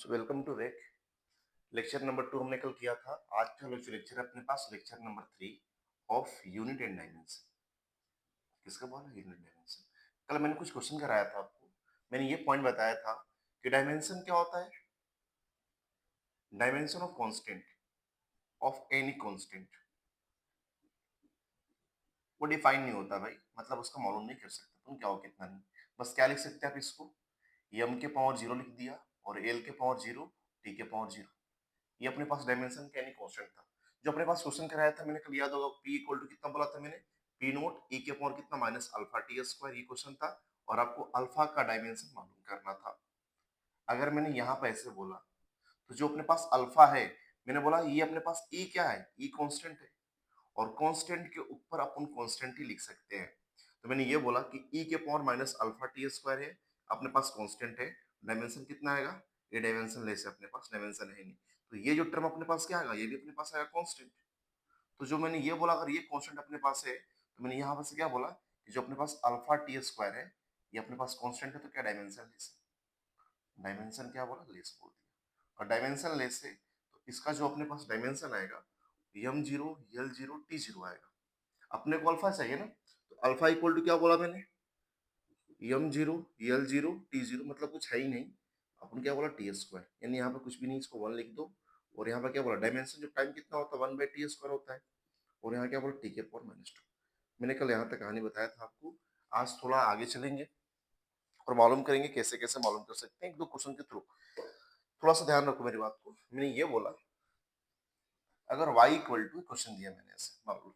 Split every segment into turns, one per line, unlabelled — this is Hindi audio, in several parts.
सो वेलकम टू रेक। लेक्चर नंबर 2 हमने कल किया था। आज का लेक्चर है अपने पास lecture number 3 of unit and dimension. किसका बोला यूनिट डायमेंशन। कल मैंने कुछ क्वेश्चन कराया था आपको। मैंने ये पॉइंट बताया था कि डायमेंशन क्या होता है। Dimension of constant of any constant वो डिफाइन नहीं होता भाई, मतलब उसका मालूम नहीं कर सकते तुम क्या हो कितना नहीं। बस क्या लिख सकते हैं आप इसको, m के पावर 0 लिख दिया और l के पावर 0, t के पावर 0। ये अपने पास डायमेंशन का यानी कांस्टेंट था। जो अपने पास क्वेश्चन कराया था मैंने कल, याद होगा, p इक्वल टू कितना बोला था मैंने, p नोट e के पावर कितना माइनस अल्फा टी स्क्वायर, ये क्वेश्चन था। और आपको अल्फा का डायमेंशन मालूम करना था। अगर मैंने यहाँ पे ऐसे बोला तो जो अपने पास अल्फा है, मैंने बोला ये अपने पास e क्या है, e कांस्टेंट है। और कांस्टेंट के ऊपर अपन कांस्टेंट ही लिख सकते हैं। तो मैंने ये बोला कि e के power minus alpha T square है, अपने पास कांस्टेंट है। डायमेंशन कितना आएगा, ये डायमेंशन लेस है, अपने पास डायमेंशन है नहीं। तो ये जो टर्म अपने पास क्या आएगा, ये भी अपने पास आएगा कांस्टेंट। तो जो मैंने ये बोला, अगर ये कांस्टेंट अपने पास है तो मैंने यहाँ पर से क्या बोला कि जो अपने पास अल्फा टी स्क्वायर है ये अपने पास कांस्टेंट है, तो क्या डायमेंशन लेस है। डायमेंशन क्या बोला, लेस बोल दिया। और डायमेंशन लेस है तो इसका जो अपने पास डायमेंशन आएगा M zero L zero T zero आएगा। अपने को अल्फा चाहिए ना, तो अल्फा इक्वल टू क्या बोला मैंने, M zero L zero T zero, मतलब कुछ है ही नहीं। अपन क्या बोला, टी स्क्वायर, यानी यहाँ पे कुछ भी नहीं, इसको वन लिख दो। और यहाँ पे क्या बोला, डायमेंशन जो टाइम कितना होता है, वन बाई टी स्क्वायर होता है। और यहाँ क्या बोला, टी के पावर माइनस टू। मैंने कल यहाँ तक कहानी बताया था आपको। आज थोड़ा आगे चलेंगे और मालूम करेंगे कैसे कैसे मालूम कर सकते हैं, एक दो क्वेश्चन के थ्रू। थोड़ा सा ध्यान रखो मेरी बात को। मैंने ये बोला, अगर y इक्वल टू, क्वेश्चन दिया मैंने ऐसे मान लो,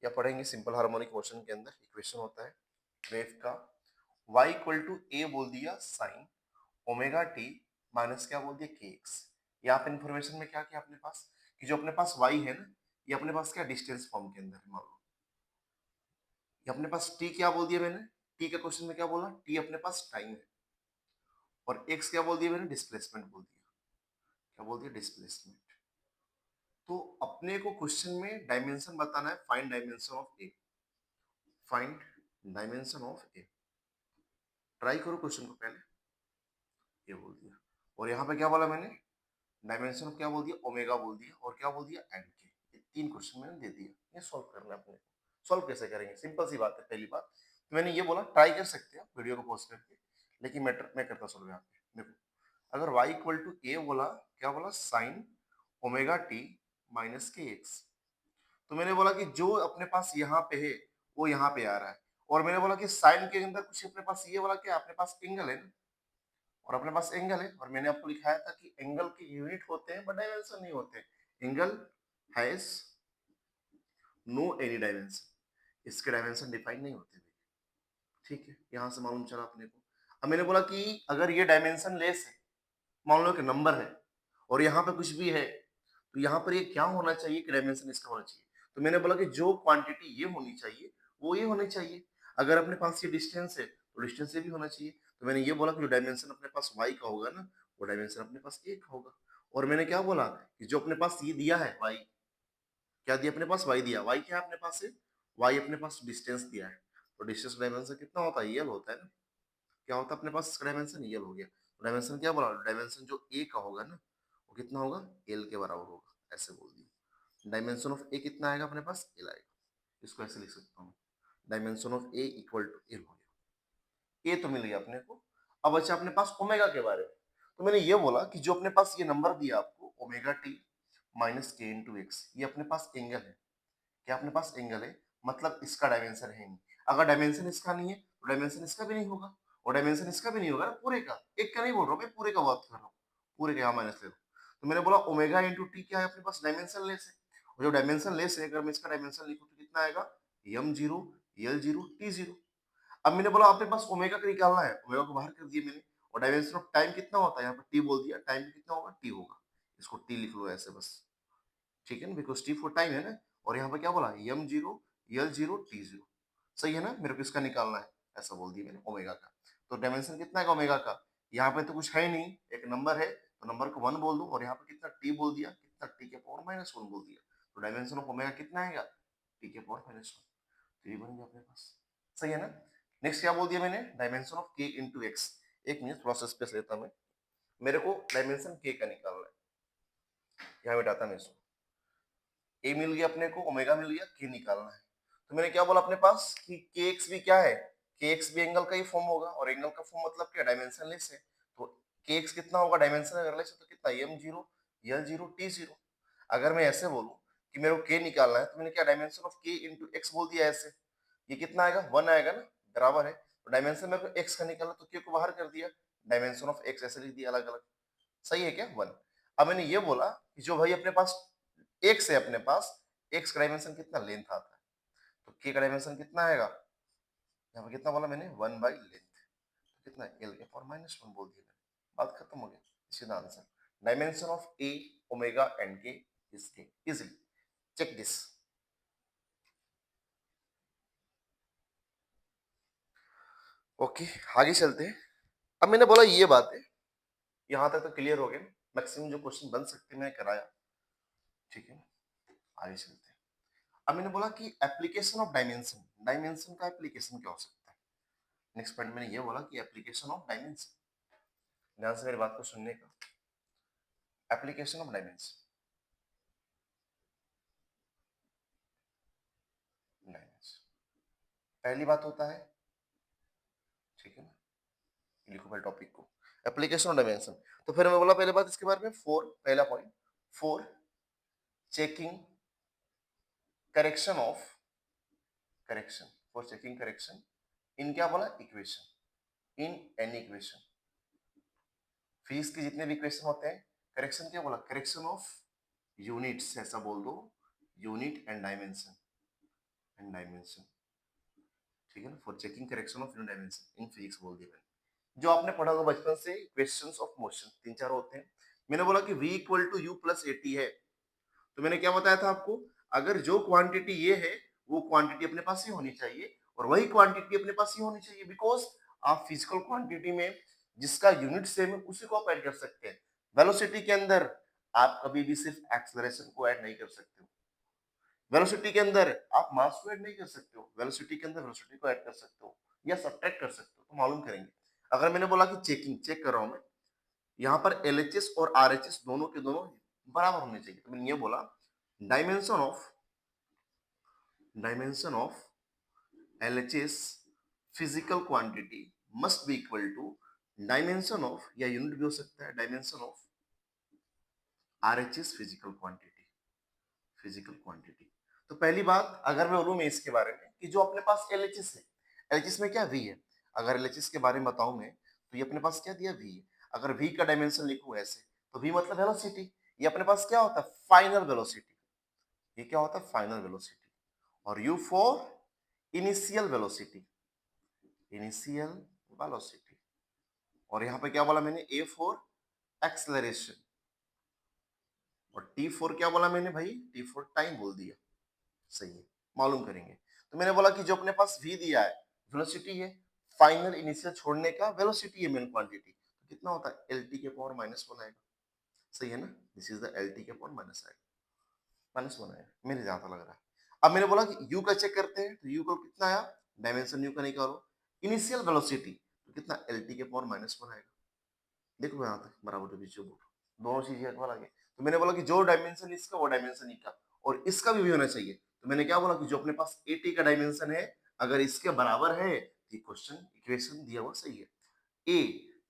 या पढ़ेंगे सिंपल हार्मोनिक मोशन के अंदर इक्वेशन होता है वेव का। y इक्वल टू ए बोल दिया साइन ओमेगा टी माइनस क्या बोल दिया के एक्स। यहाँ पे इंफॉर्मेशन में क्या क्या अपने पास, कि जो अपने पास y है ना, ये अपने पास क्या डिस्टेंस फॉर्म के अंदर है मान लो। ये अपने पास t क्या बोल दिया मैंने, t के क्वेश्चन में क्या बोला, t अपने पास टाइम है। और x क्या बोल दिया मैंने, डिस्प्लेसमेंट बोल दिया। क्या बोल दिया, डिस्प्लेसमेंट। तो अपने को क्वेश्चन में डायमेंशन बताना है, find dimension of A. Find dimension of A. Try करो क्वेश्चन को पहले। ये बोल दिया। और यहाँ पे क्या बोला मैंने, डायमेंशन ऑफ क्या बोल दिया, ओमेगा बोल दिया। और क्या बोल दिया, एंड के। ये तीन क्वेश्चन मैंने दे दिया, ये सॉल्व करना है अपने को। सॉल्व कैसे करेंगे, सिंपल सी बात है। पहली बात तो मैंने ये बोला, ट्राई कर सकते हैं वीडियो को पॉज करके, लेकिन मैं करता सॉल्व यहाँ पे। देखो, अगर y इक्वल टू ए बोला, क्या बोला, साइन ओमेगा टी माइनस के एक्स। तो मैंने बोला कि जो अपने पास यहाँ पे है वो यहाँ पे आ रहा है। और मैंने बोला कि साइन के अंदर कुछ अपने पास ये बोला, क्या अपने पास एंगल है ना, और अपने पास एंगल है। और मैंने आपको लिखाया था कि एंगल के यूनिट होते हैं बट डायमेंशन नहीं होते। Angle has no any dimension, इसके डायमेंशन डिफाइन नहीं होते। ठीक है, यहां से मालूम चला अपने को। अब मैंने बोला कि अगर ये डायमेंशन लेस है, मान लो कि नंबर है और यहाँ पे कुछ भी है, तो यहाँ पर ये क्या होना चाहिए कि डायमेंशन इसका होना चाहिए। तो मैंने बोला कि जो क्वांटिटी ये होनी चाहिए वो ये होनी चाहिए। अगर अपने पास ये डिस्टेंस है तो डिस्टेंस ये भी होना चाहिए। तो मैंने ये बोला कि जो डायमेंशन अपने पास y का होगा ना, वो डायमेंशन अपने पास a का होगा। और मैंने क्या बोला कि जो अपने पास ये दिया है y, क्या दिया अपने पास, y दिया। y क्या है अपने पास है, y अपने पास डिस्टेंस दिया है। तो डिस्टेंस डायमेंशन कितना होता है, यल होता है ना। क्या होता है अपने पास, इसका डायमेंशन यल हो गया। तो डायमेंशन क्या बोला, डायमेंशन जो a का होगा ना वो कितना होगा, l के बराबर होगा, ऐसे बोल दिया। डायमेंशन ऑफ a कितना आएगा अपने पास, l आएगा। इसको ऐसे लिख सकता हूँ, dimension of a equal to l हो गया। a तो मिल गया अपने को। अब बचा अपने पास ओमेगा के बारे में। तो मैंने ये बोला कि जो अपने पास ये नंबर दिया आपको ओमेगा टी माइनस के इंटू एक्स, ये अपने पास एंगल है। क्या अपने पास एंगल है, मतलब इसका डायमेंशन है नहीं। अगर डायमेंशन इसका नहीं है तो डायमेंशन इसका भी नहीं होगा। और डायमेंशन इसका भी नहीं होगा ना, पूरे का। एक का नहीं बोल रहा हूँ मैं, पूरे का बात कर रहा हूँ। पूरे का यहाँ माइनस ले लो। तो मैंने बोला ओमेगा इंटू टी क्या है अपने पास, डायमेंशन लेस है। और जो डायमेंशन लेस है, अगर मैं इसका डायमेंशन लिखूँ तो कितना आएगा, M zero L zero T zero. अब मैंने बोला अपने पास ओमेगा का निकालना है, ओमेगा को बाहर कर दिया मैंने। और डायमेंशन ऑफ टाइम कितना होता है, यहाँ पर टी बोल दिया, टाइम कितना होगा, टी होगा। इसको टी लिख लो ऐसे बस। ठीक है ना, बिकॉज टी फॉर टाइम है ना। और यहाँ पे क्या बोला, M zero L zero T zero. सही है ना, मेरे को इसका निकालना है, ऐसा बोल दिया मैंने ओमेगा का। तो डायमेंशन कितना है ओमेगा का, यहाँ पे तो कुछ है ही नहीं, एक नंबर है तो नंबर को वन बोल दो। और यहाँ पे कितना टी बोल दिया, कितना टी के पावर माइनस वन बोल दिया। तो डायमेंशन ऑफ ओमेगा कितना आएगा, टी के पावर माइनस वन। तो ये बन गया अपने पास। सही है ना। नेक्स्ट क्या बोल दिया मैंने, डायमेंशन ऑफ के इंटू एक्स। एक मिनट थोड़ा सा स्पेस लेता मैं। मेरे को डायमेंशन के का निकालना है, यहाँ मिटाता मैं इसको, ए मिल गया अपने को, ओमेगा मिल गया, के निकालना है। तो मैंने क्या बोला अपने पास कि के एक्स भी क्या है, के एक्स भी एंगल का ही फॉर्म होगा, और एंगल का फॉर्म मतलब क्या, डायमेंशनलेस है। तो के एक्स कितना होगा डायमेंशन अगरलेस है, तो कितना, एम जीरो, यल जीरो, टी जीरो। अगर मैं ऐसे बोलूं कि मेरे को के निकालना है, तो मैंने क्या डायमेंशन ऑफ के इंटू एक्स बोल दिया ऐसे, ये कितना आएगा, वन आएगा ना, बराबर है। तो डायमेंशन मेरे को एक्स का निकालना, तो के को बाहर कर दिया, डायमेंशन ऑफ एक्स ऐसे लिख दिया अलग अलग, सही है क्या, वन। अब मैंने ये बोला कि जो भाई अपने पास एक्स है, अपने पास एक्स का डायमेंशन कितना, लेंथ आता है, तो के का डायमेंशन कितना आएगा, यहाँ पे कितना बोला मैंने, वन बाई लेंथ, तो कितना, एल के पावर माइनस वन बोल दिया मैंने, बात खत्म हो गया, सीधा answer. Dimension of A, omega and के इज के, इजिली चेक दिस। ओके, आगे चलते हैं। अब मैंने बोला ये बात है, यहां तक तो क्लियर हो गया, मैक्सिमम जो क्वेश्चन बन सकते मैंने कराया, ठीक है, आगे चलते हैं। अब मैंने बोला कि एप्लीकेशन ऑफ डायमेंशन, डायमेंशन का एप्लीकेशन क्या हो सकता है। नेक्स्ट पॉइंट मैंने ये बोला कि एप्लीकेशन ऑफ डायमेंशन, ध्यान से मेरी बात को सुनने का, एप्लीकेशन ऑफ डायमेंशन, डायमेंशन पहली बात होता है, ठीक है ना, लिखो पहले टॉपिक को, एप्लीकेशन ऑफ डायमेंशन। तो फिर मैं बोला पहले बात इसके बारे में, फोर, पहला point, four checking correction of, correction, for checking correction in, क्या बोला, equation, in any equation, physics के जितने भी इक्वेशन होते हैं, करेक्शन क्या बोला, करेक्शन ऑफ यूनिट्स, ऐसा बोल दो, unit and dimension, and dimension, ठीक है ना, for checking correction of unit dimension in physics बोल दिया मैंने। जो आपने पढ़ा होगा बचपन से, इक्वेशंस ऑफ मोशन तीन चार होते हैं। मैंने बोला कि v equal to u plus a t है, तो मैंने क्या बताया था आपको, अगर जो क्वांटिटी ये है, वो क्वांटिटी अपने पास ही होनी चाहिए, और वही क्वांटिटी अपने पास ही होनी चाहिए, बिकॉज आप फिजिकल क्वांटिटी में जिसका यूनिट सेम है उसी को आप ऐड कर सकते हैं। वेलोसिटी के अंदर आप कभी भी सिर्फ एक्सेलरेशन को ऐड नहीं कर सकते हो, वेलोसिटी के अंदर आप मास को ऐड नहीं कर सकते हो, वेलोसिटी के अंदर वेलोसिटी को ऐड कर सकते हो या सब्ट्रैक्ट कर सकते हो, तो मालूम करेंगे। अगर मैंने बोला कि चेकिंग, चेक कर रहा हूं मैं, यहाँ पर एलएचएस और आरएचएस दोनों के दोनों बराबर होने चाहिए, तो मैंने ये बोला dimension of, dimension of LHS physical quantity must be equal to dimension of, या यूनिट भी हो सकता है, dimension of RHS physical quantity, physical quantity. तो पहली बात अगर मैं बोलूं मैं इसके बारे में कि जो अपने पास LHS है, LHS में क्या V है, अगर LHS के बारे में बताऊं मैं, तो ये अपने पास क्या दिया, V है। अगर V का डायमेंशन लिखूं ऐसे, तो V मतलब वेलोसिटी, ये अपने पास क्या होता है, फाइनल वेलोसिटी, ये क्या होता है, फाइनल वेलोसिटी। और U for initial velocity, initial velocity. और यहाँ पे क्या बोला मैंने, A फॉर एक्सलरेशन, और T फॉर क्या बोला मैंने भाई, T फॉर टाइम बोल दिया, सही है, मालूम करेंगे। तो मैंने बोला कि जो अपने पास V दिया है, वेलोसिटी है, फाइनल इनिशियल छोड़ने का वेलोसिटी है, मेन क्वांटिटी, तो कितना होता है, LT के पावर माइनस वन आएगा, सही है ना, दिस इज द LT के पावर माइनस आएगा, माइनस वन आएगा, मेरे जहां तक लग रहा है। अब मैंने बोला कि U का चेक करते हैं, तो U को कितना आया, डायमेंशन U का निकालो, इनिशियल वेलोसिटी, तो कितना, LT के पावर माइनस वन आएगा, देखो यहाँ तक बराबर बीच में दोनों चीजें अकबर आ गई। तो मैंने बोला कि जो डायमेंशन इसका वो डायमेंशन इसका, और इसका भी होना चाहिए। तो मैंने क्या बोला कि जो अपने पास एटी का डायमेंशन है, अगर इसके बराबर है तो क्वेश्चन इक्वेशन दिया हुआ सही है। ए,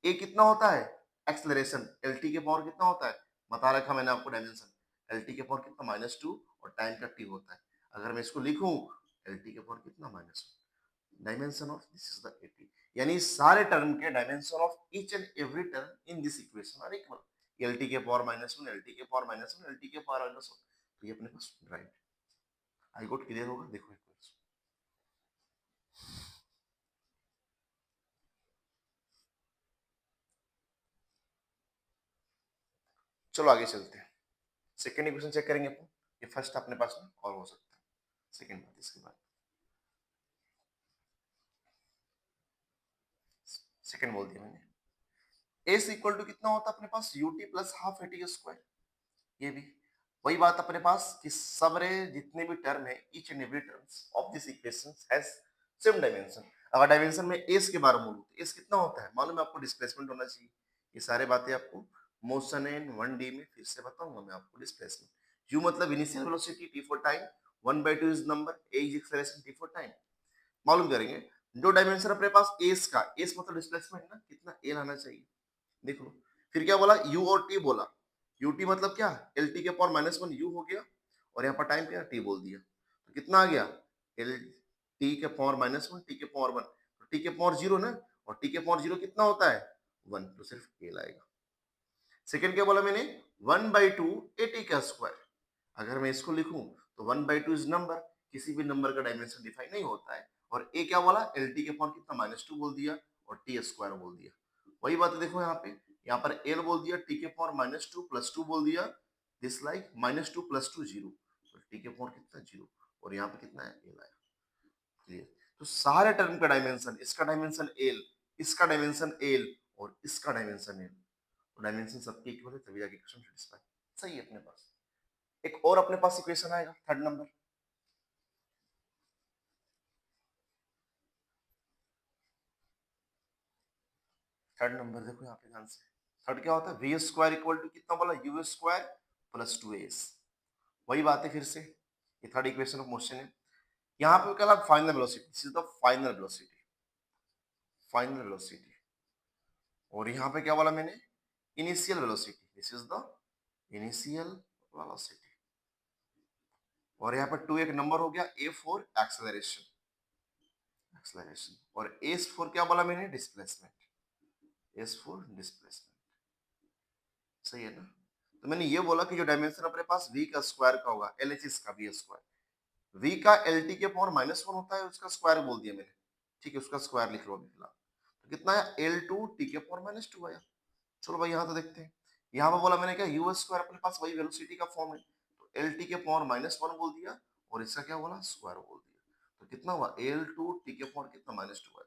ए कितना होता है, एक्सलरेशन, एल टी के पावर कितना होता है, बता रखा मैंने आपको डायमेंशन, एल टी के पावर कितना, माइनस टू, और टाइम का टी होता है। अगर मैं इसको लिखूं, एल टी के पावर कितना, minus, dimension of this is the 80, यानी सारे टर्म के dimension of each and every term in this equation are equal, L T के power minus one, L T के power minus one, L T के पावर माइनस वन, तो ये अपने पास राइट, आई गोट क्लियर होगा, देखो एक बार। चलो आगे चलते हैं, सेकेंड इक्वेशन चेक करेंगे अपन, ये फर्स्ट अपने पास में और हो सकता है, सेकेंड बात इसके बाद, सेकेंड बोल दिया मैंने, एस इक्वल टू कितना होता है अपने पास, U T plus half A T square, ये भी वही बात अपने पास कि सबरे जितने भी टर्म है, each and every terms of this equation has same dimension. अगर डायमेंशन में एस के बारे में बोलूं तो एस कितना होता है, मालूम है आपको, डिस्प्लेसमेंट होना चाहिए, ये सारे बातें आपको मोशन एंड 1D में फिर से बताऊंगा मैं आपको। डिस्प्लेसमेंट यू मतलब initial velocity, T for time, 1/2 is number, A is acceleration, T for time. मालूम करेंगे दो डायमेंशन अपने पास एस का, एस मतलब डिस्प्लेसमेंट ना, कितना एल आना चाहिए देख लो। फिर क्या बोला, यू और टी बोला, यू टी मतलब क्या, एल टी के पावर -1 यू हो गया, और यहाँ पर टाइम क्या टी बोल दिया, तो कितना आ गया, एल टी के पावर -1 टी के पावर 1, तो टी के पावर 0 ना, और टी के पावर 0 कितना होता है 1, तो सिर्फ एल आएगा। सेकेंड क्या बोला मैंने, 1/2 ए टी का स्क्वायर। अगर मैं इसको लिखूं तो 1/2 इज नंबर, किसी भी नंबर का डायमेंशन डिफाइन नहीं होता है, और ए क्या बोला, एल टी के पावर कितना -2 बोल दिया, और टी स्क्वायर बोल दिया। वही बात है देखो यहाँ पे, यहाँ पर एल बोल दिया, टी के पावर -2 + 2 बोल दिया, दिस लाइक -2 + 2 0, तो टी के पावर कितना 0, और यहाँ पे कितना है एल आया। क्लियर। तो सारे टर्म का डायमेंशन, इसका डायमेंशन एल, इसका डायमेंशन एल, और इसका डायमेंशन एल, तो डायमेंशन सबके इक्वल है, तभी जाके इक्वेशन सेटिस्फाई सही है अपने पास। एक और अपने पास इक्वेशन आएगा थर्ड नंबर। थर्ड नंबर देखो यहाँ पे ध्यान से, थर्ड क्या होता है, वी स्क्वायर इक्वल टू कितना बोला, यू स्क्वायर प्लस 2s। वही बात है फिर से, ये थर्ड इक्वेशन ऑफ मोशन है। यहाँ पे क्या final velocity, this is the final velocity, final velocity. और यहाँ पे क्या बोला मैंने, initial velocity, this is the initial velocity. और यहाँ पर 2 एक नंबर हो गया, ए फॉर एक्सेलरेशन, एक्सेलरेशन, और एस फॉर क्या बोला मैंने, डिस्प्लेसमेंट, एस फॉर डिस्प्लेसमेंट। सही है ना। तो मैंने ये बोला कि जो डायमेंशन अपने पास v का स्क्वायर का होगा, एल एच का v स्क्वायर, v का एल टी के पावर -1 होता है, उसका स्क्वायर बोल दिया मैंने, ठीक है, उसका स्क्वायर लिख लो अभी फिलहाल। तो कितना है, एल टू टी के पावर -2 आया। चलो भाई यहाँ तो देखते हैं, यहाँ पर बोला मैंने क्या, यू स्क्वायर अपने पास वही वेलोसिटी का फॉर्म है, तो एल टी के पावर -1 बोल दिया, और इसका क्या बोला, स्क्वायर बोल दिया, तो कितना हुआ, एल टू टी के पावर कितना -2 है।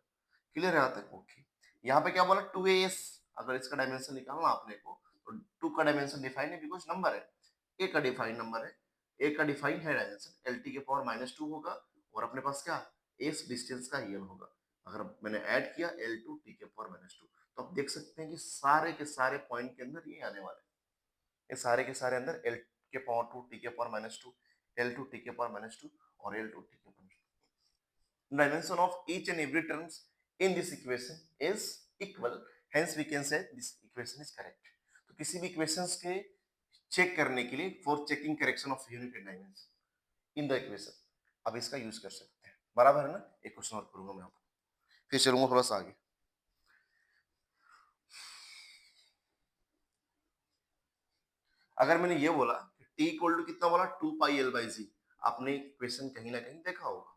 क्लियर है यहाँ तक, ओके। यहाँ पे क्या बोला, 2as, अगर इसका डायमेंशन निकालना आपने को, तो 2 का डायमेंशन डिफाइन है, बिकॉज नंबर है, ए का डिफाइन नंबर है, ए का डिफाइन है डायमेंशन, एल टी के पावर -2 होगा, और अपने पास क्या, एस डिस्टेंस का यल होगा। अगर मैंने ऐड किया एल टू टी के पावर -2, तो आप देख सकते हैं कि सारे के सारे पॉइंट के अंदर ये आने वाले हैं, ये सारे के सारे अंदर एल के पावर 2 टी के पावर -2, एल टू टी के पावर -2, और एल टू टी के power dimension of each and every terms in this equation is equal, hence we can say this equation is correct। तो किसी भी इक्वेशंस के चेक करने के लिए, for checking correction of unit and dimension in the equation, अब इसका यूज कर सकते हैं, बराबर है ना। एक क्वेश्चन और करूंगा मैं आपको, फिर चलूंगा थोड़ा सा आगे। अगर मैंने ये बोला कि t इक्वल टू कितना बोला, 2πL/g, आपने इक्वेशन कहीं ना कहीं देखा होगा,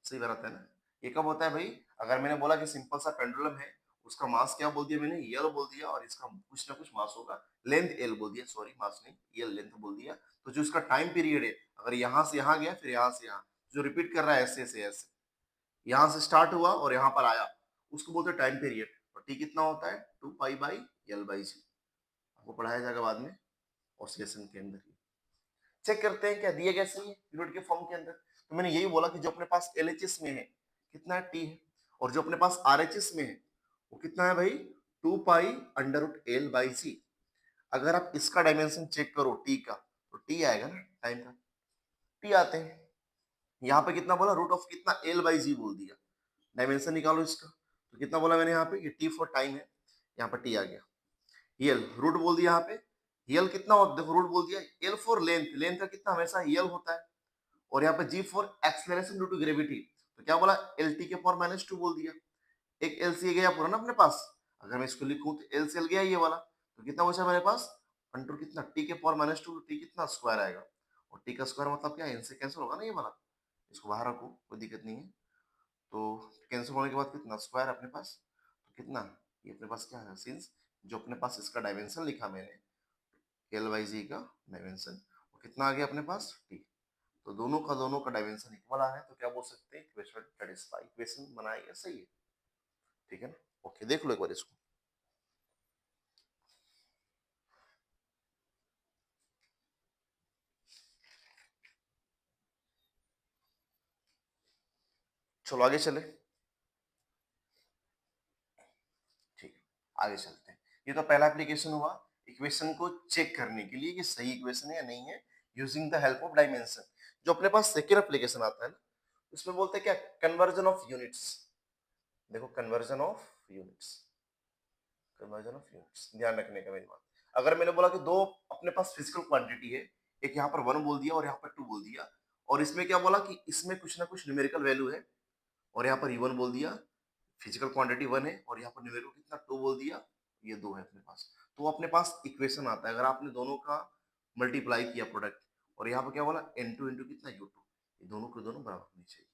सही बात है ना। ये कब होता है भाई, अगर मैंने बोला कि सिंपल सा पेंडुलम है, उसका मास क्या बोल दिया मैंने, यल बोल दिया, और इसका कुछ ना कुछ मास होगा, लेंथ एल बोल दिया, सॉरी मास नहीं, यल लेंथ बोल दिया। तो जो इसका टाइम पीरियड है, अगर यहाँ से यहाँ गया, फिर यहाँ से यहाँ, जो रिपीट कर रहा है ऐसे से ऐसे, यहाँ से स्टार्ट हुआ और यहाँ पर आया, उसको बोलते हैं टाइम पीरियड। और टी कितना होता है, 2π/L/g, आपको पढ़ाया जाएगा बाद में ऑसिलेशन के अंदर। चेक करते हैं क्या दिया गया सही है यूनिट के फॉर्म के अंदर। तो मैंने यही बोला कि जो अपने पास एलएचएस में है कितना है, टी है, और जो अपने पास आरएचएस में है वो कितना है भाई, 2π√L/c। अगर आप इसका डायमेंशन चेक करो टी का, तो टी आएगा ना टाइम का, टी आते हैं। यहाँ पे कितना बोला, रूट ऑफ कितना, L/g बोल दिया, डायमेंशन निकालो इसका, तो कितना बोला मैंने यहाँ पे, ये टी फॉर टाइम है, यहाँ पर टी आ गया, यल रूट बोल दिया यहाँ पे, यल कितना होता है, देखो रूट बोल दिया, एल फॉर लेंथ, लेंथ का कितना हमेशा यल होता है, और यहाँ पे G for acceleration due to gravity, तो क्या बोला, एल टी के पावर -2 बोल दिया, एक एल सी गया पूरा ना अपने पास, अगर मैं इसको लिखूं तो एल सी एल गया ये वाला, तो कितना बचा मेरे पास, अंडर कितना, टी के पावर -2, टी कितना स्क्वायर आएगा, और टी का स्क्वायर मतलब क्या, इनसे कैंसिल होगा ना ये वाला, इसको बाहर रखो कोई दिक्कत नहीं है। तो कैंसिल होने के बाद कितना स्क्वायर अपने पास, तो कितना, ये अपने पास क्या है, सिंस जो अपने पास इसका डायमेंशन लिखा मैंने, L/g का डायमेंशन, वो कितना आ गया अपने पास, टी। तो दोनों का डायमेंशन इक्वल आ रहा है, तो क्या बोल सकते हैं, इक्वेशन सेटिस्फाई, इक्वेशन बनाएंगे सही है, ठीक है ना। ओके देख लो एक बार इसको। चलो आगे चले, ठीक है आगे चलते हैं। ये तो पहला एप्लीकेशन हुआ इक्वेशन को चेक करने के लिए कि सही इक्वेशन है या नहीं है, using the help of dimension. जो अपने पास सेकेंड एप्लीकेशन आता है ना, उसमें बोलते हैं क्या, कन्वर्जन ऑफ यूनिट्स। देखो conversion of units, conversion of units, ध्यान रखने का मेरी बात। अगर मैंने बोला कि दो अपने पास फिजिकल क्वांटिटी है, एक यहाँ पर 1 बोल दिया और यहाँ पर 2 बोल दिया, और इसमें क्या बोला कि इसमें कुछ ना कुछ न्यूमेरिकल वैल्यू है, और यहाँ पर E1 बोल दिया, फिजिकल क्वांटिटी 1 है, और यहाँ पर न्यूमेरिकल कितना 2 बोल दिया, ये 2 है अपने पास। तो अपने पास इक्वेशन आता है, अगर आपने दोनों का मल्टीप्लाई किया प्रोडक्ट, और यहाँ पर क्या बोला N2 इंटू कितना U2, ये दोनों के दोनों बराबर होनी चाहिए,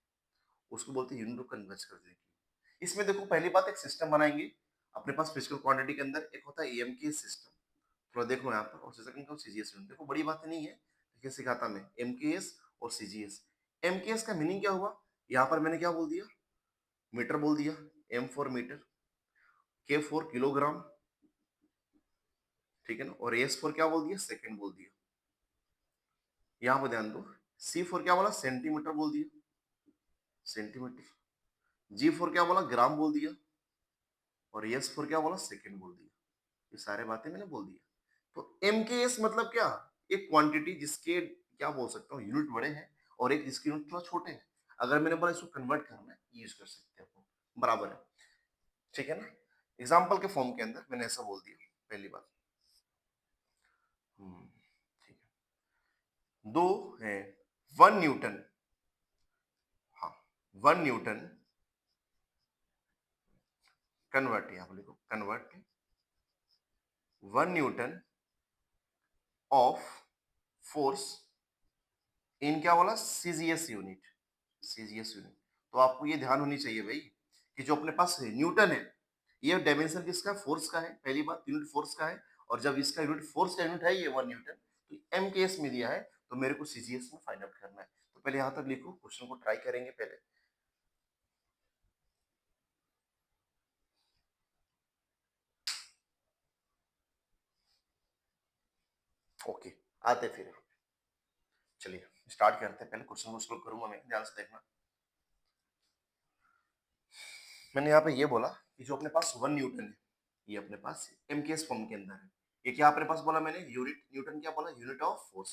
उसको बोलते हैं यूनिट को कन्वर्ज कर देगी। इसमें देखो पहली बात एक सिस्टम बनाएंगे अपने पास फिजिकल क्वांटिटी के अंदर, एक होता है एएमके सिस्टम, थोड़ा देख लो यहाँ पर, और सेकंड का सीजीएस यूनिट। देखो बड़ी बात नहीं है, लेकिन सिखाता मैं एमकेएस और सीजीएस। एमकेएस का मीनिंग क्या हुआ, यहाँ पर मैंने क्या बोल दिया, मीटर बोल दिया, एम फॉर मीटर, के फॉर किलोग्राम, ठीक है ना, और एस फॉर क्या बोल दिया, सेकंड बोल दिया। यहाँ पर ध्यान दो, सी फॉर क्या बोला, सेंटीमीटर बोल दिया, सेंटीमीटर, जी फॉर क्या बोला, ग्राम बोल दिया, और एस फॉर क्या बोला, सेकंड बोल दिया। ये सारे बातें मैंने बोल दिया। तो एमकेएस मतलब क्या, एक क्वांटिटी जिसके क्या बोल सकता हूँ यूनिट बड़े हैं, और एक जिसके यूनिट थोड़ा छोटे हैं। अगर मैंने बोला इसको कन्वर्ट करना है, यूज कर सकते हैं, बराबर है, ठीक है ना। एग्जाम्पल के फॉर्म के अंदर मैंने ऐसा बोल दिया, पहली बात। ठीक है, दो है 1 न्यूटन, हाँ 1 न्यूटन कन्वर्ट, यहाँ लिखो convert 1 Newton of force in क्या बोला, सीजीएस यूनिट, सीजीएस यूनिट। तो आपको ये ध्यान होनी चाहिए भाई कि जो अपने पास न्यूटन है, ये डायमेंशन किसका, फोर्स का है, पहली बात यूनिट फोर्स का है, और जब इसका यूनिट फोर्स का यूनिट है ये 1 न्यूटन, तो एम के एस में दिया है, तो मेरे को सीजीएस में फाइंड आउट करना है। तो पहले यहां तक लिखो, क्वेश्चन को ट्राई करेंगे पहले। ओके, आते फिर, चलिए स्टार्ट करते हैं। पहले क्वेश्चन को सॉल्व करूंगा मैं, ध्यान से देखना। मैंने यहाँ पे ये बोला कि जो अपने पास 1 न्यूटन है, ये अपने पास एमकेएस फॉर्म के अंदर है। ये क्या अपने पास बोला मैंने, यूनिट, न्यूटन क्या बोला, यूनिट ऑफ फोर्स,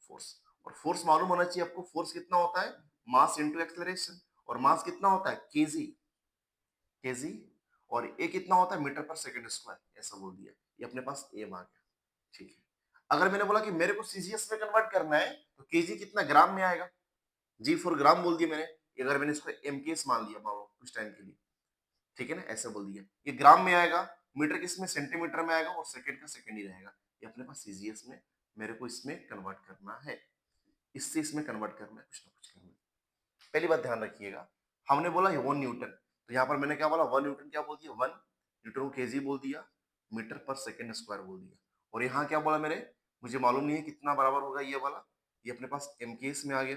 फोर्स। और फोर्स मालूम होना चाहिए आपको, फोर्स कितना होता है, मास इनटू एक्सेलरेशन, और मास कितना होता है, केजी, केजी, और ए कितना होता है, मीटर पर सेकंड स्क्वायर, ऐसा बोल दिया। ये अपने पास एम आ गया, ठीक है। अगर मैंने बोला कि मेरे को सीजीएस में कन्वर्ट करना है, तो केजी कितना ग्राम में आएगा, जी फॉर ग्राम बोल दिया मैंने। अगर मैंने इसको एमकेएस मान लिया मान लो कुछ टाइम के लिए, ठीक है ना, ऐसे बोल दिया, ये ग्राम में आएगा, मीटर किस में, सेंटीमीटर में आएगा, और सेकंड का सेकंड ही रहेगा। ये अपने पास सीजीएस में मेरे को इसमें कन्वर्ट करना है, इससे इसमें कन्वर्ट करना है, कुछ ना कुछ करना है। पहली बात ध्यान रखिएगा, हमने बोला 1 न्यूटन, तो यहाँ पर मैंने क्या बोला, 1 न्यूटन क्या बोल दिया, 1 न्यूटन को केजी बोल दिया, मीटर पर सेकेंड स्क्वायर बोल दिया। और यहाँ क्या बोला मेरे, मुझे मालूम नहीं है कितना बराबर होगा ये वाला, ये अपने पास एमकेएस में आ गया,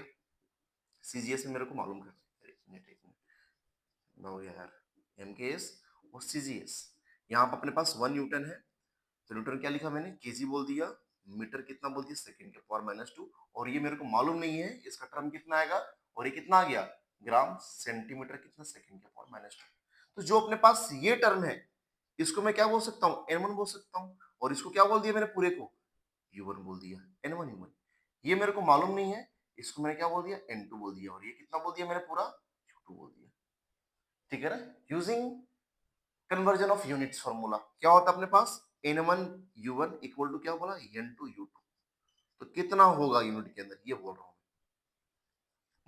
सीजीएस में मेरे को मालूम करना है। एक मिनट यार, एमकेएस और सीजीएस, यहाँ पर अपने पास 1 न्यूटन है, तो न्यूटन क्या लिखा मैंने, केजी बोल दिया, मीटर कितना बोल दिया, सेकंड के पावर -2, और ये मेरे को मालूम नहीं है इसका टर्म कितना आएगा, और ये कितना आ गया, ग्राम, सेंटीमीटर कितना, सेकंड के पावर -2। तो जो अपने पास ये टर्म है, इसको मैं क्या बोल सकता हूँ, n1 बोल सकता हूँ, और इसको क्या बोल दिया मैंने पूरे को, u1 बोल दिया, n1 u1। ये मेरे को मालूम नहीं है, इसको मैंने क्या बोल दिया, n2 बोल दिया, और ये कितना बोल दिया मैंने पूरा, u2 बोल दिया, ठीक है ना। Using conversion of units formula क्या होता है अपने पास, n1 u1 इक्वल टू क्या बोला, n2 u2। तो कितना होगा यूनिट के अंदर, ये बोल रहा हूं,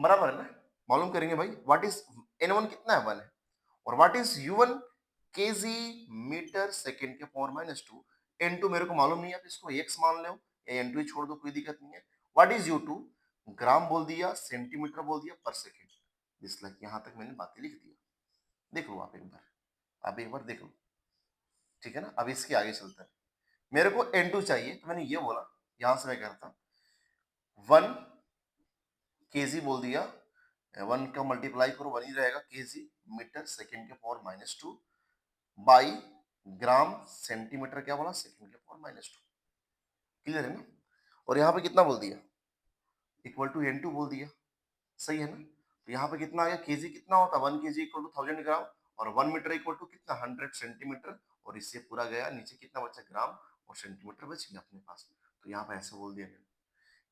बराबर है ना। मालूम करेंगे भाई, व्हाट इज n1 कितना है, 1 है, और what is u1, kg metre second के पावर -2। n2 मेरे को मालूम नहीं है, आप इसको x मान लो या n2 ही छोड़ दो, कोई दिक्कत नहीं है। व्हाट इज u2, ग्राम बोल दिया, सेंटीमीटर बोल दिया, पर सेकंड। डिसलाइक, यहां तक मैंने बातें लिख दिया, देख लो आप एक बार, आप एक बार देख लो, ठीक है ना। अब इसके आगे चलता है, मेरे को n2 चाहिए, तो मैंने ये बोला, यहां से मैं करता 1 केजी बोल दिया, 1 का मल्टीप्लाई करो 1 ही रहेगा, केजी मीटर सेकंड के पावर -2 बाई ग्राम सेंटीमीटर क्या बोला, सेकंड के पावर -2। क्लियर है ना। और यहाँ पे कितना बोल दिया, इक्वल टू n2 बोल दिया, सही है ना। तो यहाँ पे कितना आ गया, केजी कितना होता है, 1 केजी इक्वल टू 1000 ग्राम, और 1 मीटर इक्वल टू कितना, 100 सेंटीमीटर, और इससे पूरा गया नीचे, कितना बचा ग्राम और सेंटीमीटर बच गया अपने पास। तो यहाँ पे ऐसे बोल दिया मैंने।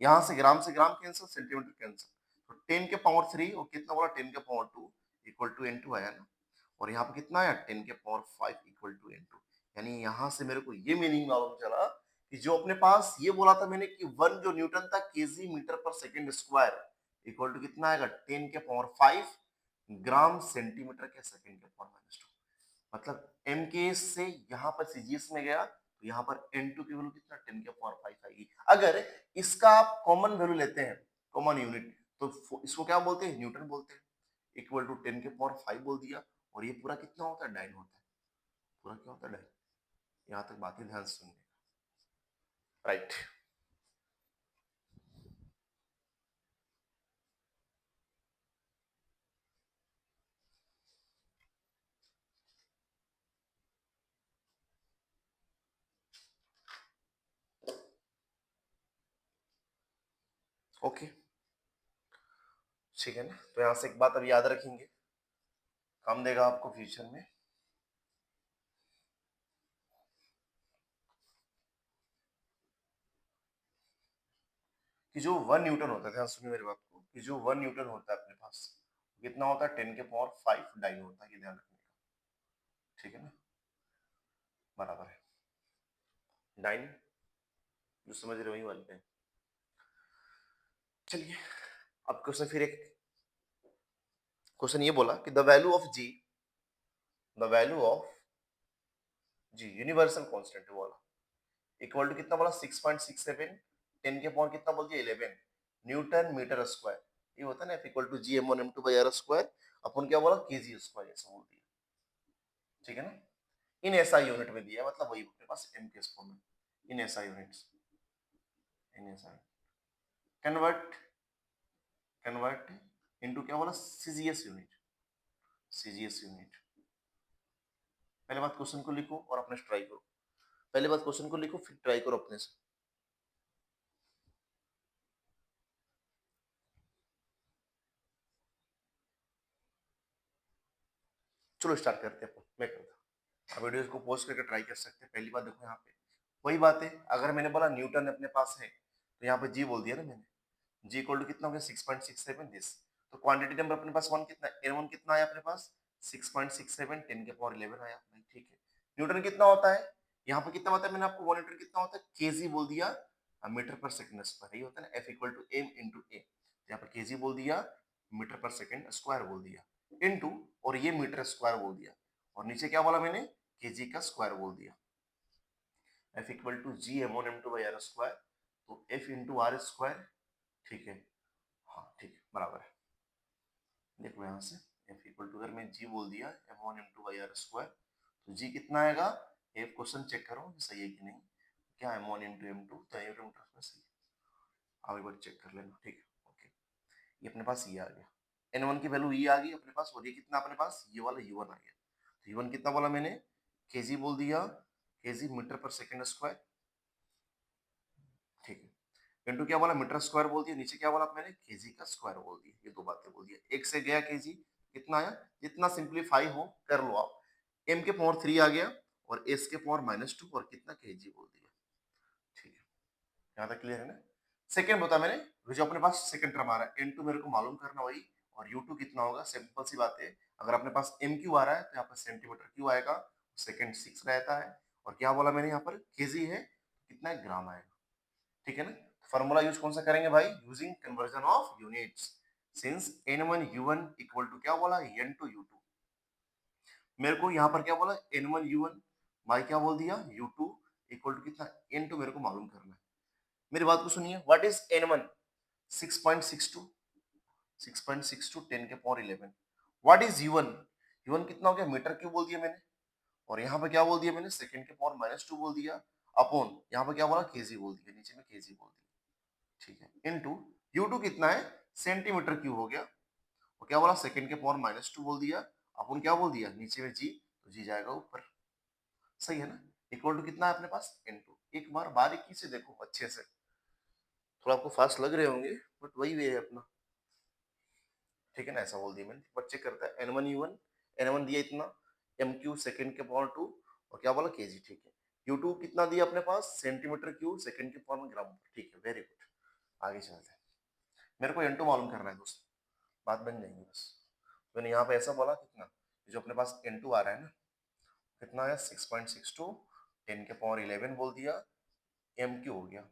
यहाँ से ग्राम कैंसिल, सेंटीमीटर कैंसिल, तो 10 के पावर 3 और कितना बोला 10 के पावर 2 इक्वल टू n2 आया ना, और यहाँ पे कितना आया 10 के पावर 5 इक्वल टू n2। यानी यहाँ से मेरे को ये मीनिंग मालूम चला कि जो अपने पास ये बोला था मैंने कि 1 जो न्यूटन था केजी मीटर पर सेकंड स्क्वायर इक्वल टू कितना आएगा 10 के पावर 5 ग्राम सेंटीमीटर के सेकंड के पावर -2। मतलब एम के से यहाँ पर सीजीएस में गया तो यहाँ पर n2 की वैल्यू कितना 10 के पावर 5 आएगी। अगर इसका आप कॉमन वैल्यू लेते हैं, कॉमन यूनिट, तो इसको क्या बोलते हैं, न्यूटन बोलते हैं। इक्वल टू 10 के पावर 5 बोल दिया, और ये पूरा कितना होता है, डाइन होता है। पूरा क्या होता है, डाइन। यहाँ तक बातें ध्यान से सुनिए, राइट। ओके, ठीक है ना। तो यहाँ से एक बात अब याद रखेंगे, काम देगा आपको फ्यूचर में। कि जो 1 न्यूटन होता है, ध्यान सुनिए मेरी बात को, कि जो 1 न्यूटन होता है अपने पास कितना होता है 10 के पावर 5 डाइन होता है, ये ध्यान रखने का, ठीक है ना, बराबर है डाइन, जो समझ रहे हो वही वाले हैं। चलिए, अब क्वेश्चन फिर एक क्वेश्चन ये बोला कि the value of G universal constant है बोला, इक्वल टू कितना बोला 6.67, 10 के पावर कितना बोल दिया 11 न्यूटन मीटर स्क्वायर। ये होता है ना, equal to G m1 m2/r square अपन क्या बोला kg स्क्वायर, ऐसा बोल दिया, ठीक है ना। इन एसआई यूनिट में दिया, मतलब वही अपने पास m के स्क्वायर में, in SI units, in SI convert convert into क्या बोला सीजीएस यूनिट, सीजीएस यूनिट। पहले बात क्वेश्चन को लिखो और अपने से ट्राई करो, पहले बात क्वेश्चन को लिखो फिर ट्राई करो अपने से। चलो स्टार्ट करते हैं अपन, मैं करता हूँ। वीडियो को पोस्ट करके ट्राई कर सकते हैं। पहली बात देखो यहाँ पे वही बात है, अगर मैंने बोला न्यूटन अपने पास है तो यहाँ पे जी बोल दिया ना मैंने, जी इक्वल टू कितना हो गया 6.67 दिस। तो क्वांटिटी नंबर अपने पास 1 कितना, n1 कितना आया अपने पास 6.67, 10 के पावर 11 आया, ठीक है। न्यूटन कितना होता है, यहाँ पे कितना होता है, मैंने आपको 1 न्यूटन कितना होता है केजी बोल दिया, मीटर पर सेकंड स्क्वायर, ये होता है ना F equal to m into A, यहाँ पर केजी बोल दिया, मीटर पर सेकंड स्क्वायर बोल दिया, इनटू और ये मीटर स्क्वायर बोल दिया, और नीचे क्या बोला मैंने केजी का स्क्वायर बोल दिया। F equal to G m1 m2/r square, तो F इंटू आर स्क्वायर, ठीक है, हाँ ठीक है बराबर है। देखो यहाँ से F इक्वल टू, अगर मैं G बोल दिया m1 m2/r स्क्वायर, तो G कितना आएगा, F क्वेश्चन चेक करो सही है कि नहीं, क्या m1 इंटू m2, तो m2 सही है, आप एक बार चेक कर लेना, ठीक है ओके। ये अपने पास ये आ गया, n1 की वैल्यू ये आ गई अपने पास, और ये कितना अपने पास ये वाला u1 आ गया। तो u1 कितना बोला मैंने, kg बोल दिया, kg मीटर पर सेकंड स्क्वायर, ठीक है, इंटू क्या बोला मीटर स्क्वायर बोल दिया, नीचे क्या बोला मैंने केजी का स्क्वायर बोल दिया, ये दो बातें बोल दिया। एक से गया केजी कितना आया, जितना सिंप्लीफाई हो कर लो आप, m के पावर 3 आ गया और s के पावर -2 और कितना केजी बोल दिया, ठीक है, यहाँ तक क्लियर है ना। सेकंड बता मैंने, जो अपने पास सेकंड टर्म आ रहा है n2 मेरे को मालूम करना वही, और u2 कितना होगा, सिंपल सी बात है, अगर अपने पास mq आ रहा है तो यहाँ पर सेंटीमीटर क्यू आएगा, सेकंड 6 रहता है, और क्या बोला मैंने यहाँ पर केजी है, कितना है ग्राम आएगा, ठीक है ना। फॉर्मूला यूज कौन सा करेंगे भाई, using conversion of units, since n1 u1 equal to क्या बोला n2 u2, मेरे को यहाँ पर क्या बोला n1 u1 भाई क्या बोल दिया u2 इक्वल टू कितना n2 मेरे को मालूम करना है। मेरी बात को सुनिए, व्हाट इज n1 6.62, 6.62 10 के power 11, what is u1, u1 कितना हो गया मीटर क्यूब बोल दिया मैंने, और यहाँ पे क्या बोल दिया मैंने सेकंड के पावर -2 बोल दिया, अपॉन यहाँ पे क्या बोला केजी बोल दिया, नीचे में केजी बोल दिया, ठीक है, इनटू U2 कितना है सेंटीमीटर क्यूब हो गया, और क्या बोला सेकंड के पावर -2 बोल दिया, अपन क्या बोल दिया नीचे में जी, तो जी जाएगा ऊपर, सही है ना। इक्वल टू कितना है अपने पास इनटू, एक बार बारीकी से देखो अच्छे से, थोड़ा आपको फास्ट लग रहे होंगे बट वही वे है अपना, ठीक है ना, ऐसा बोल दिया मैंने, बट चेक करता है n1 u1, n1 दिया इतना, m क्यू सेकंड के पावर 2 और क्या बोला केजी, ठीक है। U2 कितना दिया अपने पास, सेंटीमीटर क्यूब सेकंड के फॉर्म में ग्राम, ठीक है, वेरी गुड। आगे चलते हैं, मेरे को N2 मालूम करना है दोस्त, बात बन जाएंगी बस। मैंने यहाँ पे ऐसा बोला कितना, जो अपने पास N2 आ रहा है ना, कितना आया 6.62, 10 के पावर 11 बोल दिया, MQ हो गया,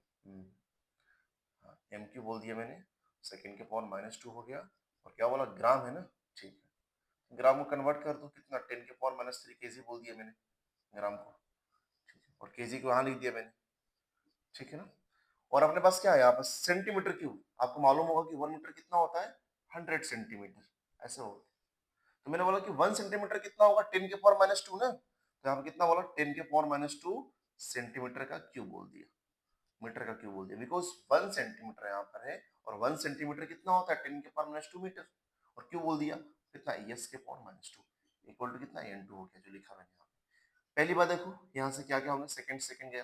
MQ बोल दिया मैंने, सेकंड के पावर -2 हो गया, और क्या बोला ग्राम है ना, ठीक है। ग्राम को कन्वर्ट कर दो, कितना 10 के पावर -3 केजी बोल दिया मैंने ग्राम को, ठीक है, और केजी को यहाँ लिख दिया मैंने, ठीक है ना। और अपने पास क्या है यहाँ पर सेंटीमीटर क्यूब, आपको मालूम होगा कि 1 मीटर कितना होता है 100 सेंटीमीटर, ऐसे होगा। तो मैंने बोला कि 1 सेंटीमीटर कितना होगा 10 के पावर -2 ना, तो यहाँ पे कितना बोला 10 के पावर -2 सेंटीमीटर का क्यूब बोल दिया, मीटर का क्यूब बोल दिया, बिकॉज 1 सेंटीमीटर यहाँ पर है, और 1 सेंटीमीटर कितना होता है 10 के पावर -2 मीटर, और क्यों बोल दिया कितना s के पावर -2 इक्वल टू कितना n2 हो गया, जो लिखा मैंने यहाँ पे। पहली बात देखो यहाँ से क्या क्या होगा, सेकंड सेकंड गया,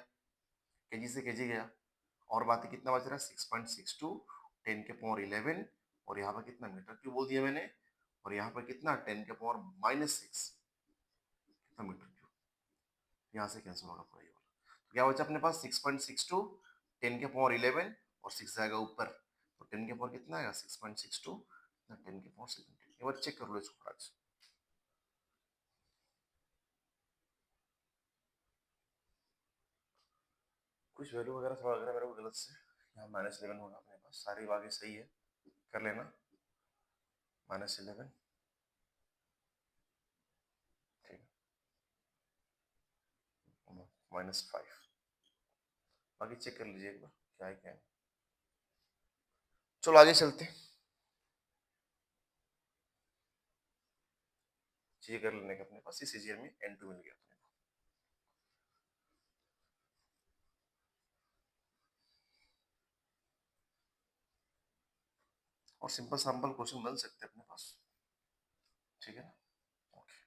केजी से केजी गया, और बात कितना बच रहा है 6.62, 10 के पावर 11, और यहाँ पर कितना मीटर क्यूब बोल दिया मैंने, और यहाँ पर कितना 10 के पावर -6 कितना मीटर क्यूब, यहाँ से कैंसिल होगा पूरा ये वाला। तो क्या बचा अपने पास 6.62, 10 के पावर 11, और 6 जाएगा ऊपर, तो 10 के पावर कितना आएगा 6.62, 10 के पावर 17। एक बार चेक कर लो इसको फटाक से, कुछ वैल्यू वगैरह थोड़ा लग रहा है मेरे को गलत से, यहाँ -11 होगा अपने पास, सारी बातें सही है, कर लेना, -11, ठीक है, -5, बाकी चेक कर लीजिए एक बार क्या है क्या है। चलो आगे चलते हैं, चेक कर लेने का अपने पास इस सीजीएल में N2 मिल गया अपने को। और सिंपल सैंपल क्वेश्चन बन सकते हैं अपने पास, ठीक है ना। ओके,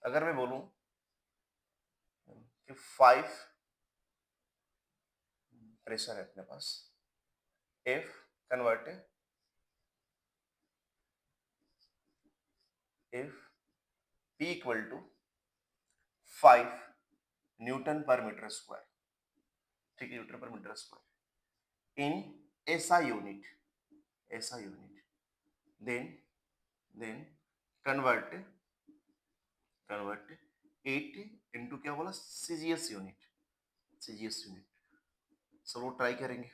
अगर मैं बोलूं कि 5 प्रेशर है अपने पास, if convert, if P equal to 5 newton per metre square, ठीक है, newton per metre square in SI unit, SI unit, then convert, convert 8 into क्या बोला CGS यूनिट, CGS यूनिट, सब लोग ट्राई करेंगे।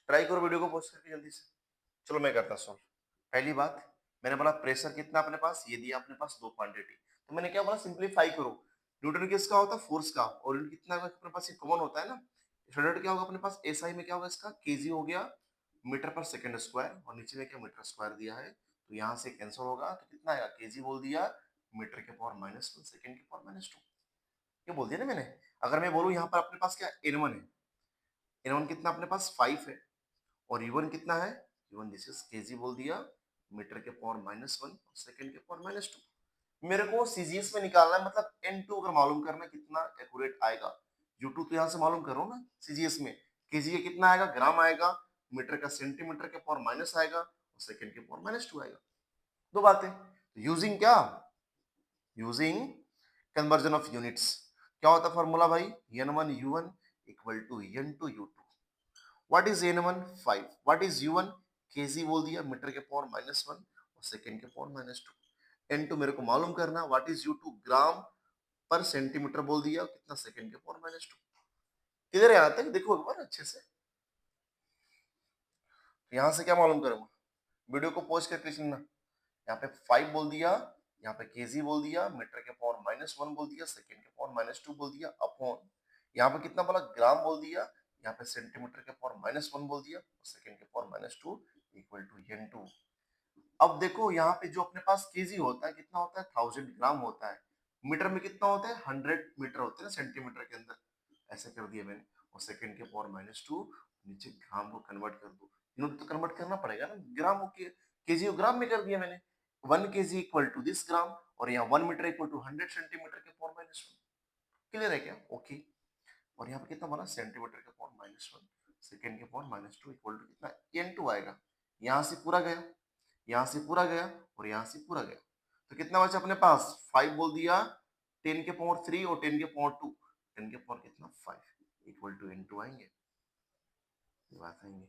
ट्राई करो वीडियो को पॉज करके जल्दी से। चलो मैं करता सॉल्व। पहली बात, मैंने बोला प्रेशर कितना अपने पास, ये दिया अपने पास दो क्वांटिटी, तो मैंने क्या बोला सिंपलीफाई करो, न्यूटन किसका होता है फोर्स का, और यूनिट कितना होगा अपने पास, ये कॉमन होता है ना, स्टैंडर्ड क्या होगा अपने पास एसआई में क्या होगा इसका केजी हो गया मीटर पर सेकंड स्क्वायर, और नीचे में क्या मीटर स्क्वायर दिया है, तो यहाँ से कैंसिल होगा, तो कितना आएगा केजी बोल दिया मीटर के पावर -1 सेकंड के पावर -2, ये बोल दिया ना मैंने। अगर मैं बोलूं यहाँ पर अपने पास क्या n1 है, n1 कितना अपने पास 5 है, और U1 कितना है, U1 दिस इज केजी बोल दिया मीटर के पावर -1 सेकंड के पावर -2। मेरे को सीजीएस में निकालना है, मतलब N2 अगर मालूम करना कितना एक्यूरेट आएगा, U2 तो यहाँ से मालूम करो ना सीजीएस में, केजी का कितना आएगा ग्राम आएगा, मीटर का सेंटीमीटर के पावर माइनस आएगा, और सेकंड के पावर -2 आएगा, दो बातें। यूजिंग क्या, यूजिंग कन्वर्जन ऑफ यूनिट्स, क्या होता है फॉर्मूला भाई, n1 u1 equal to n2 u2। What is n1 5, what is u1 kg बोल दिया मीटर के पावर -1 और सेकंड के पावर -2। n2 मेरे को मालूम करना, व्हाट इज u2 ग्राम पर सेंटीमीटर बोल दिया, कितना सेकंड के पावर -2। किधर है यहाँ तक देखो एक बार अच्छे से, यहाँ से क्या मालूम करूंगा, वीडियो को पॉज करके सुनना। यहाँ पे 5 बोल दिया, यहाँ पे केजी बोल दिया, मीटर के पावर -1 बोल दिया, सेकंड के पावर -2 बोल दिया, अपॉन यहाँ पे कितना बोला ग्राम बोल दिया, यहाँ पे सेंटीमीटर के पावर -1 बोल दिया, सेकंड के पावर -2 इक्वल टू n2। अब देखो यहाँ पे जो अपने पास केजी होता है कितना होता है 1000 ग्राम होता है, मीटर में कितना होता है 100 मीटर होते हैं ना सेंटीमीटर के अंदर, ऐसे कर दिया मैंने, और सेकंड के पावर -2 नीचे ग्राम को कन्वर्ट कर दो, यूनिट तो कन्वर्ट करना पड़ेगा ना, ग्राम के केजी को ग्राम में कर दिया मैंने, 1 केजी इक्वल टू दिस ग्राम, और यहाँ 1 मीटर इक्वल टू 100 सेंटीमीटर के पावर -1। क्लियर है क्या, ओके। और यहाँ पे कितना बना सेंटीमीटर के पावर -1 सेकेंड के पावर -2 इक्वल टू कितना n2 आएगा। यहां से पूरा गया, यहां से पूरा गया और यहां से पूरा गया, तो कितना बचा अपने पास 5 बोल दिया, 10 के पावर 3 और 10 के पावर 2, 10 के पावर कितना 5 इक्वल टू n2 आएंगे, ये बात आएंगे।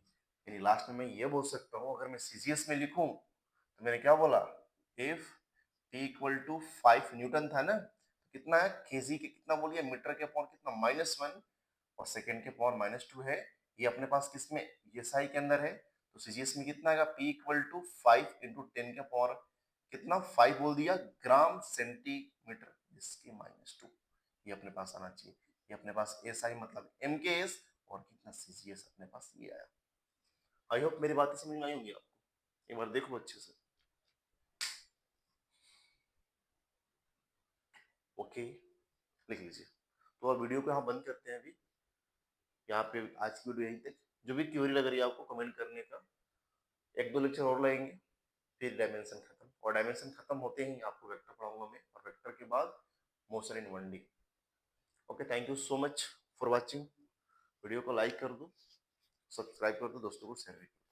यानी लास्ट में मैं ये बोल सकता हूँ, अगर मैं सीजीएस में लिखूं तो मैंने क्या बोला, if T equal to 5 newton था ना, तो कितना है केजी के कितना बोलिए, मीटर के पावर कितना -1 और सेकेंड के पावर -2 है, ये अपने पास किसमें एसआई के अंदर है, तो सीजीएस में कितना आएगा, P इक्वल टू 5 इंटू 10 के पावर कितना 5 बोल दिया ग्राम सेंटीमीटर जिसके -2, ये अपने पास आना चाहिए। ये अपने पास एसआई मतलब एम के एस और कितना सीजीएस अपने पास ये आया। आई होप मेरी बातें समझ में आई होंगी आपको, एक बार देख लो अच्छे से। ओके, लिख लीजिए। तो अब वीडियो को यहाँ बंद करते हैं अभी, यहाँ पे आज की वीडियो यहीं तक। जो भी क्वेरी लग रही है आपको कमेंट करने का, एक दो लेक्चर और लगेंगे फिर डायमेंशन खत्म, और डायमेंशन खत्म होते ही आपको वेक्टर पढ़ाऊंगा मैं, और वेक्टर के बाद motion in 1D। Okay, thank you so much for watching. Video को लाइक कर दो, सब्सक्राइब कर दो, दोस्तों को शेयर करो।